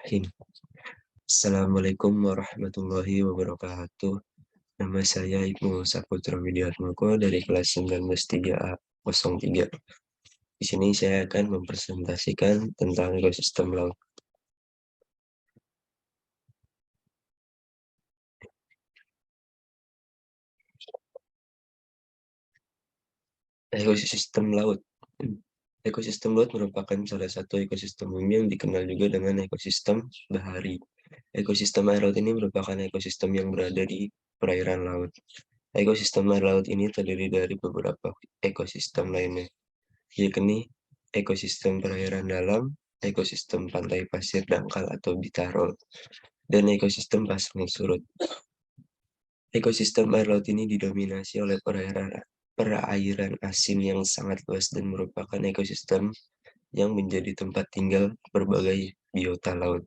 Bismillahirrahmanirrahim. Assalamualaikum warahmatullahi wabarakatuh. Nama saya Ibnu Saputra Widiatmoko dari kelas 193A03. Di sini saya akan mempresentasikan tentang ekosistem laut. Ekosistem laut. Ekosistem laut merupakan salah satu ekosistem bumi yang dikenal juga dengan ekosistem bahari. Ekosistem air laut ini merupakan ekosistem yang berada di perairan laut. Ekosistem air laut ini terdiri dari beberapa ekosistem lainnya, yakni ekosistem perairan dalam, ekosistem pantai pasir dangkal atau bitarol, dan ekosistem pasang surut. Ekosistem air laut ini didominasi oleh perairan asin yang sangat luas dan merupakan ekosistem yang menjadi tempat tinggal berbagai biota laut,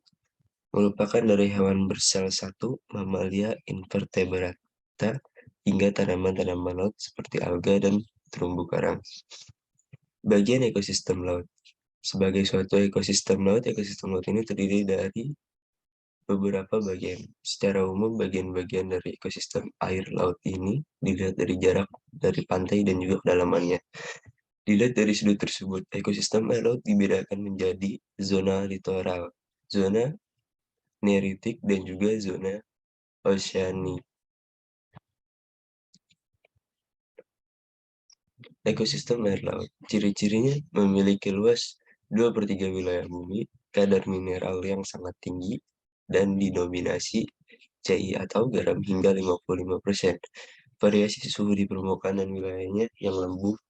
merupakan dari hewan bersel satu, mamalia, invertebrata, hingga tanaman-tanaman laut seperti alga dan terumbu karang. Bagian ekosistem laut. Sebagai suatu ekosistem laut ini terdiri dari beberapa bagian. Secara umum, bagian-bagian dari ekosistem air laut ini dilihat dari jarak dari pantai dan juga kedalamannya. Dilihat dari sudut tersebut, ekosistem air laut dibedakan menjadi zona litoral, zona neritik, dan juga zona oceanik. Ekosistem air laut, ciri-cirinya memiliki luas 2/3 wilayah bumi, kadar mineral yang sangat tinggi, dan didominasi CI atau garam hingga 55%. Variasi suhu di permukaan dan wilayahnya yang lembut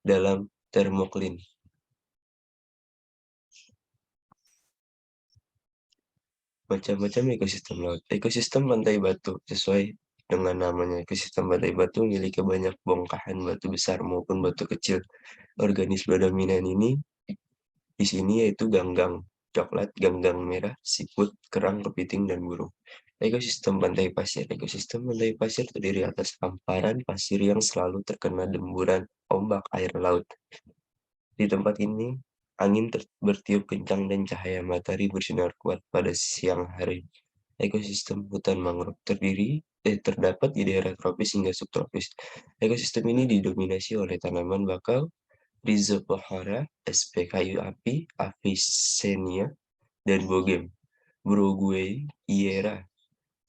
dalam termoklin. Macam-macam ekosistem laut. Ekosistem pantai batu, sesuai dengan namanya, ekosistem pantai batu memiliki banyak bongkahan batu besar maupun batu kecil. Organisme dominan ini di sini yaitu ganggang coklat, ganggang merah, siput, kerang, kepiting, dan burung. Ekosistem pantai pasir. Ekosistem pantai pasir terdiri atas hamparan pasir yang selalu terkena demburan ombak air laut. Di tempat ini, angin bertiup kencang dan cahaya matahari bersinar kuat pada siang hari. Ekosistem hutan mangrove terdapat di daerah tropis hingga subtropis. Ekosistem ini didominasi oleh tanaman bakau, Rhizophora, sp kayu api, Avicennia, dan bogem, Broguiera.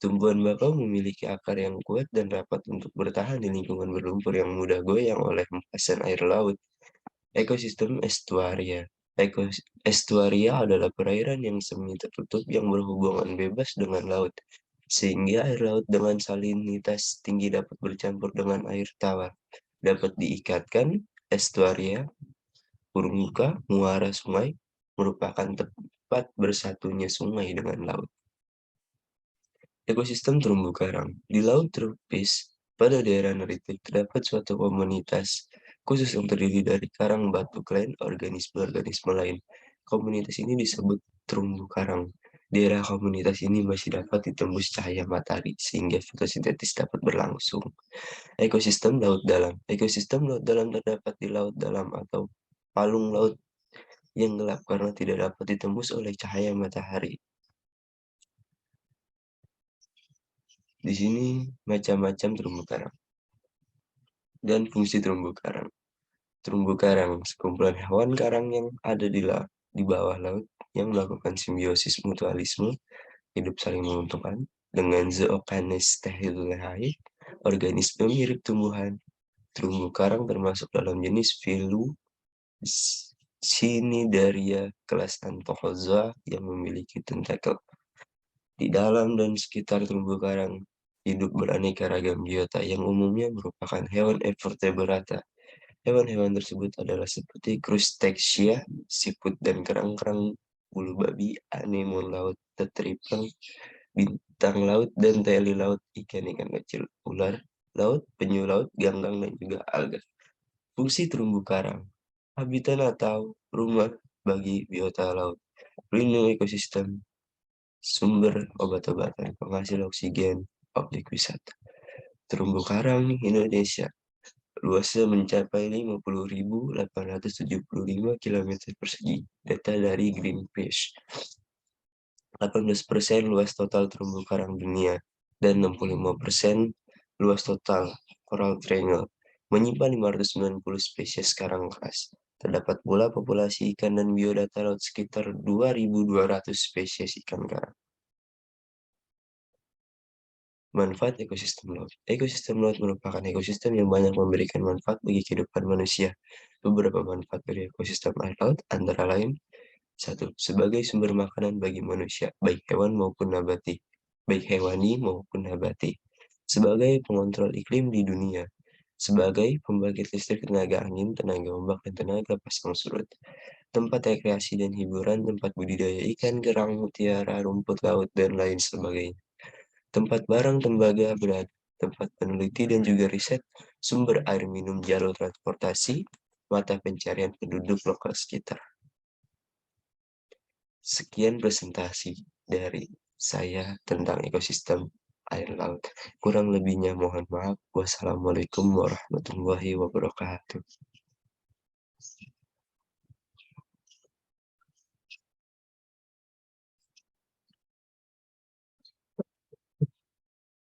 Tumbuhan bakau memiliki akar yang kuat dan rapat untuk bertahan di lingkungan berlumpur yang mudah goyang oleh hempasan air laut. Ekosistem estuaria. Estuaria adalah perairan yang semi tertutup yang berhubungan bebas dengan laut, sehingga air laut dengan salinitas tinggi dapat bercampur dengan air tawar. Dapat diikatkan, estuaria, muara sungai, merupakan tempat bersatunya sungai dengan laut. Ekosistem terumbu karang. Di laut tropis, pada daerah neritik terdapat suatu komunitas khusus yang terdiri dari karang, batu, klen, organisme-organisme lain. Komunitas ini disebut terumbu karang. Daerah komunitas ini masih dapat ditembus cahaya matahari, sehingga fotosintesis dapat berlangsung. Ekosistem laut dalam. Ekosistem laut dalam terdapat di laut dalam atau palung laut yang gelap karena tidak dapat ditembus oleh cahaya matahari. Di sini macam-macam terumbu karang dan fungsi terumbu karang. Terumbu karang, sekumpulan hewan karang yang ada di bawah laut yang melakukan simbiosis mutualisme, hidup saling menguntungkan, dengan zookinestehilae, organisme mirip tumbuhan. Terumbu karang termasuk dalam jenis Cnidaria kelas Anthozoa yang memiliki tentakel. Di dalam dan sekitar terumbu karang hidup beraneka ragam biota yang umumnya merupakan hewan invertebrata. Hewan-hewan tersebut adalah seperti Crustacea, siput dan kerang-kerang, bulu babi, anemon laut, tetriplang, bintang laut, dan teli laut, ikan-ikan kecil, ular laut, penyu laut, ganggang, dan juga alga. Fungsi terumbu karang, habitat atau rumah bagi biota laut, pelindung ekosistem, sumber obat-obatan, penghasil oksigen, objek wisata. Terumbu karang Indonesia luasnya mencapai 50.875 km persegi, data dari Greenpeace. 18% luas total terumbu karang dunia, dan 65% luas total coral triangle, menyimpan 590 spesies karang keras. Terdapat pula populasi ikan dan biodata laut sekitar 2.200 spesies ikan karang. Manfaat ekosistem laut. Ekosistem laut merupakan ekosistem yang banyak memberikan manfaat bagi kehidupan manusia. Beberapa manfaat dari ekosistem air laut antara lain: 1. Sebagai sumber makanan bagi manusia, baik hewan maupun nabati. Baik hewani maupun nabati. Sebagai pengontrol iklim di dunia. Sebagai pembangkit listrik tenaga angin, tenaga ombak, dan tenaga pasang surut. Tempat rekreasi dan hiburan, tempat budidaya ikan, kerang, mutiara, rumput laut, dan lain sebagainya. Tempat barang tembaga berada, tempat peneliti dan juga riset, sumber air minum, jalur transportasi, mata pencarian penduduk lokal sekitar. Sekian presentasi dari saya tentang ekosistem air laut. Kurang lebihnya mohon maaf. Wassalamualaikum warahmatullahi wabarakatuh.